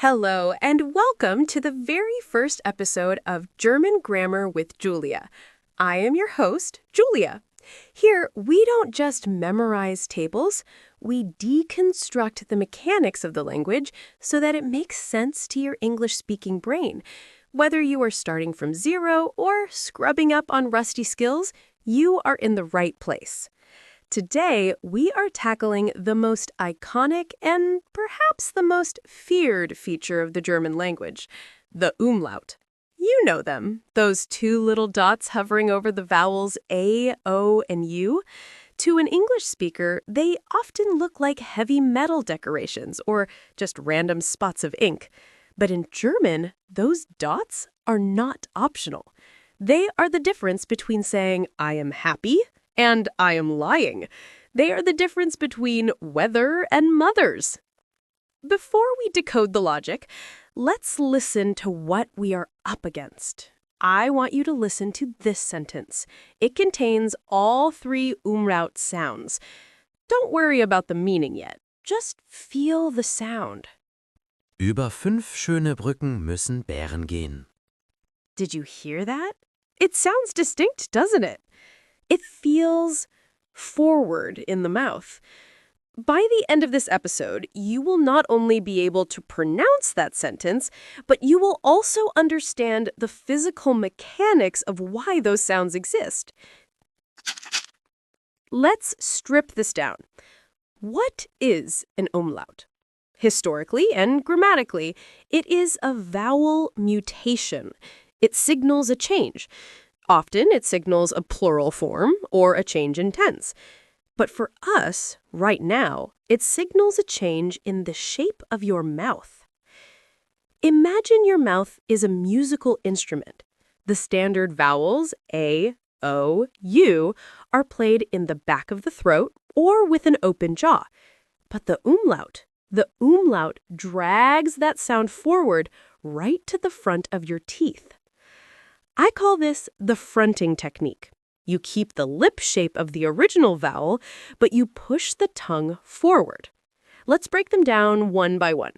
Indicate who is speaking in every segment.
Speaker 1: Hello, and welcome to the very first episode of German Grammar with Julia. I am your host, Julia. Here, we don't just memorize tables, we deconstruct the mechanics of the language so that it makes sense to your English-speaking brain. Whether you are starting from zero or scrubbing up on rusty skills, you are in the right place. Today, we are tackling the most iconic and perhaps the most feared feature of the German language, the umlaut. You know them, those two little dots hovering over the vowels A, O, and U. To an English speaker, they often look like heavy metal decorations or just random spots of ink. But in German, those dots are not optional. They are the difference between saying, I am happy, and I am lying. They are the difference between weather and mothers. Before we decode the logic, let's listen to what we are up against. I want you to listen to this sentence. It contains all three umlaut sounds. Don't worry about the meaning yet. Just feel the sound.
Speaker 2: Über 5 schöne Brücken müssen Bären gehen.
Speaker 1: Did you hear that? It sounds distinct, doesn't it? It feels forward in the mouth. By the end of this episode, you will not only be able to pronounce that sentence, but you will also understand the physical mechanics of why those sounds exist. Let's strip this down. What is an umlaut? Historically and grammatically, it is a vowel mutation. It signals a change. Often, it signals a plural form or a change in tense. But for us, right now, it signals a change in the shape of your mouth. Imagine your mouth is a musical instrument. The standard vowels A, O, U are played in the back of the throat or with an open jaw. But the umlaut drags that sound forward right to the front of your teeth. I call this the fronting technique. You keep the lip shape of the original vowel, but you push the tongue forward. Let's break them down one by one.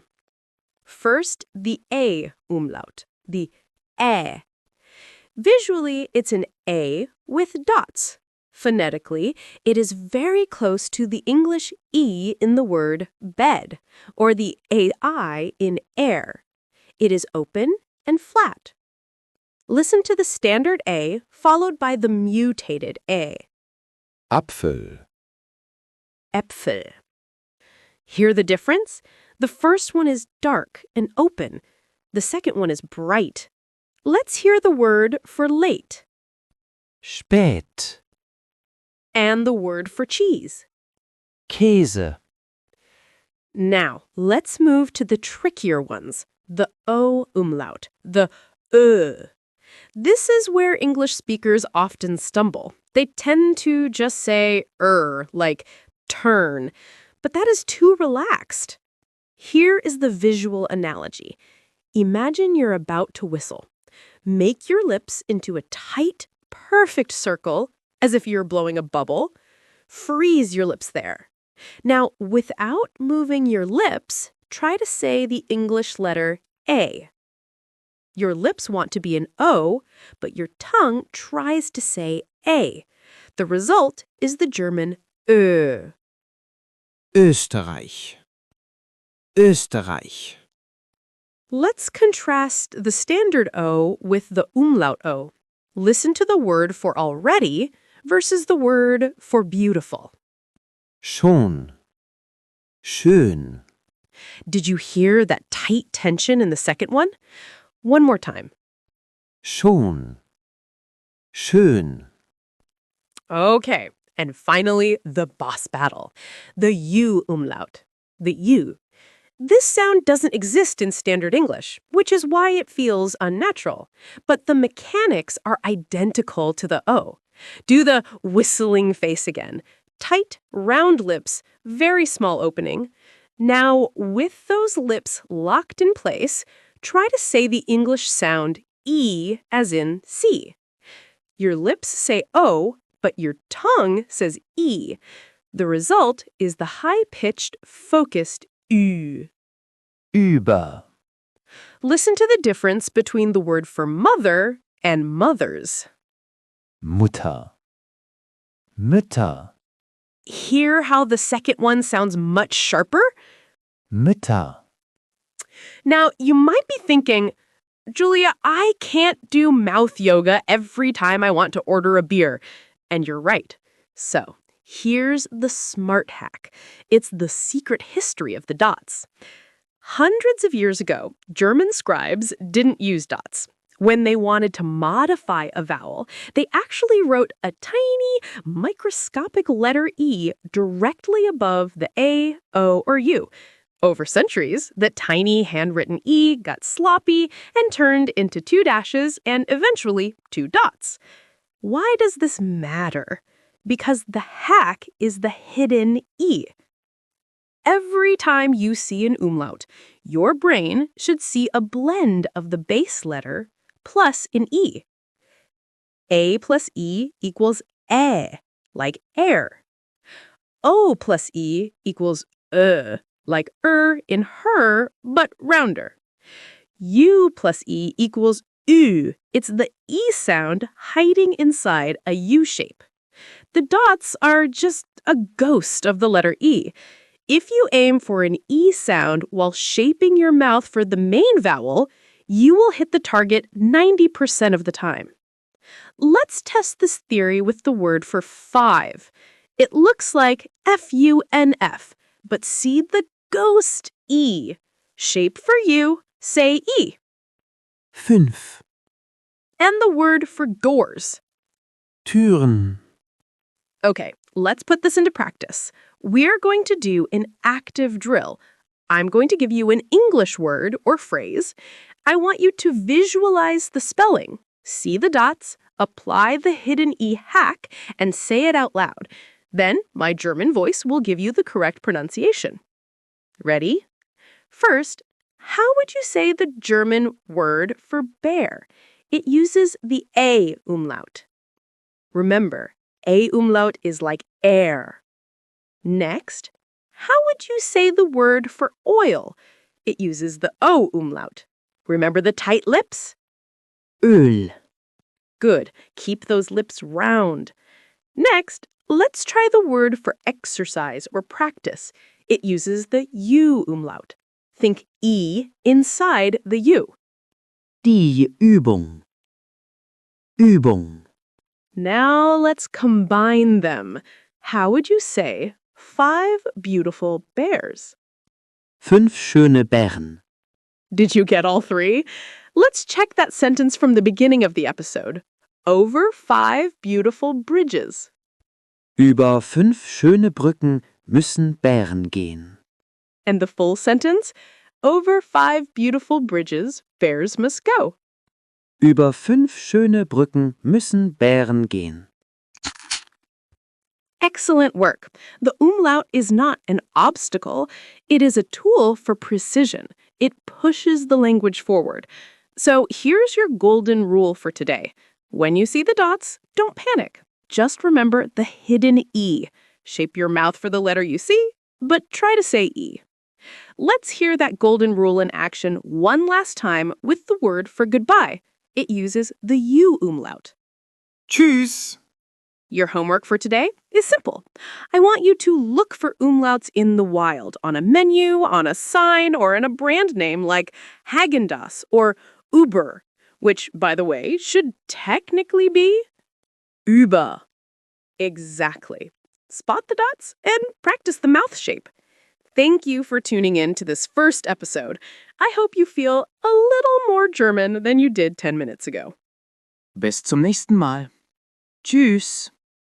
Speaker 1: First, the A umlaut, the ä. Visually, it's an A with dots. Phonetically, it is very close to the English E in the word bed, or the AI in air. It is open and flat. Listen to the standard A followed by the mutated A.
Speaker 2: Apfel.
Speaker 1: Äpfel. Hear the difference? The first one is dark and open. The second one is bright. Let's hear the word for late.
Speaker 2: Spät.
Speaker 1: And the word for cheese.
Speaker 2: Käse.
Speaker 1: Now, let's move to the trickier ones, the O umlaut, the Ö. This is where English speakers often stumble. They tend to just say like turn, but that is too relaxed. Here is the visual analogy. Imagine you're about to whistle. Make your lips into a tight, perfect circle, as if you're blowing a bubble. Freeze your lips there. Now, without moving your lips, try to say the English letter A. Your lips want to be an O, but your tongue tries to say A. The result is the German Ö.
Speaker 2: Österreich. Österreich.
Speaker 1: Let's contrast the standard O with the umlaut O. Listen to the word for already versus the word for beautiful.
Speaker 2: Schon. Schön.
Speaker 1: Did you hear that tight tension in the second one? One more time.
Speaker 2: Schon. Schön.
Speaker 1: Okay, and finally, the boss battle. The U umlaut. The U. This sound doesn't exist in standard English, which is why it feels unnatural. But the mechanics are identical to the O. Do the whistling face again. Tight, round lips, very small opening. Now, with those lips locked in place, try to say the English sound E as in C. Your lips say O, but your tongue says E. The result is the high-pitched, focused Ü.
Speaker 2: Über.
Speaker 1: Listen to the difference between the word for mother and mothers.
Speaker 3: Mutter. Mütter.
Speaker 1: Hear how the second one sounds much sharper?
Speaker 3: Mütter.
Speaker 1: Now, you might be thinking, Julia, I can't do mouth yoga every time I want to order a beer. And you're right. So, here's the smart hack. It's the secret history of the dots. Hundreds of years ago, German scribes didn't use dots. When they wanted to modify a vowel, they actually wrote a tiny, microscopic letter E directly above the A, O, or U. Over centuries, the tiny handwritten E got sloppy and turned into 2 dashes and eventually 2 dots. Why does this matter? Because the hack is the hidden E. Every time you see an umlaut, your brain should see a blend of the base letter plus an E. A plus E equals ä, like air. O plus E equals like in her, but rounder. U plus E equals ü. It's the E sound hiding inside a U shape. The dots are just a ghost of the letter E. If you aim for an E sound while shaping your mouth for the main vowel, you will hit the target 90% of the time. Let's test this theory with the word for 5. It looks like F-U-N-F, but see the ghost E. Shape for you, say E.
Speaker 3: Fünf.
Speaker 1: And the word for doors.
Speaker 3: Türen.
Speaker 1: Okay, let's put this into practice. We're going to do an active drill. I'm going to give you an English word or phrase. I want you to visualize the spelling, see the dots, apply the hidden E hack, and say it out loud. Then my German voice will give you the correct pronunciation. Ready? First, how would you say the German word for bear? It uses the A umlaut. Remember, A umlaut is like air. Next, how would you say the word for oil? It uses the O umlaut. Remember the tight lips?
Speaker 3: Öl.
Speaker 1: Good. Keep those lips round. Next, let's try the word for exercise or practice. It uses the U umlaut. Think E inside the U.
Speaker 3: Die Übung. Übung.
Speaker 1: Now let's combine them. How would you say 5 beautiful bears?
Speaker 3: Fünf schöne Bären.
Speaker 1: Did you get all 3? Let's check that sentence from the beginning of the episode. Over 5 beautiful bridges.
Speaker 3: Über 5 schöne Brücken müssen Bären gehen.
Speaker 1: And the full sentence? Over 5 beautiful bridges, bears must go.
Speaker 3: Über 5 schöne Brücken müssen Bären gehen.
Speaker 1: Excellent work. The umlaut is not an obstacle. It is a tool for precision. It pushes the language forward. So here's your golden rule for today. When you see the dots, don't panic. Just remember the hidden E. Shape your mouth for the letter you see, but try to say E. Let's hear that golden rule in action one last time with the word for goodbye. It uses the U umlaut.
Speaker 4: Tschüss.
Speaker 1: Your homework for today is simple. I want you to look for umlauts in the wild, on a menu, on a sign, or in a brand name like Häagen-Dazs or Über, which, by the way, should technically be Über. Exactly. Spot the dots and practice the mouth shape. Thank you for tuning in to this first episode. I hope you feel a little more German than you did 10 minutes ago.
Speaker 4: Bis zum nächsten Mal. Tschüss.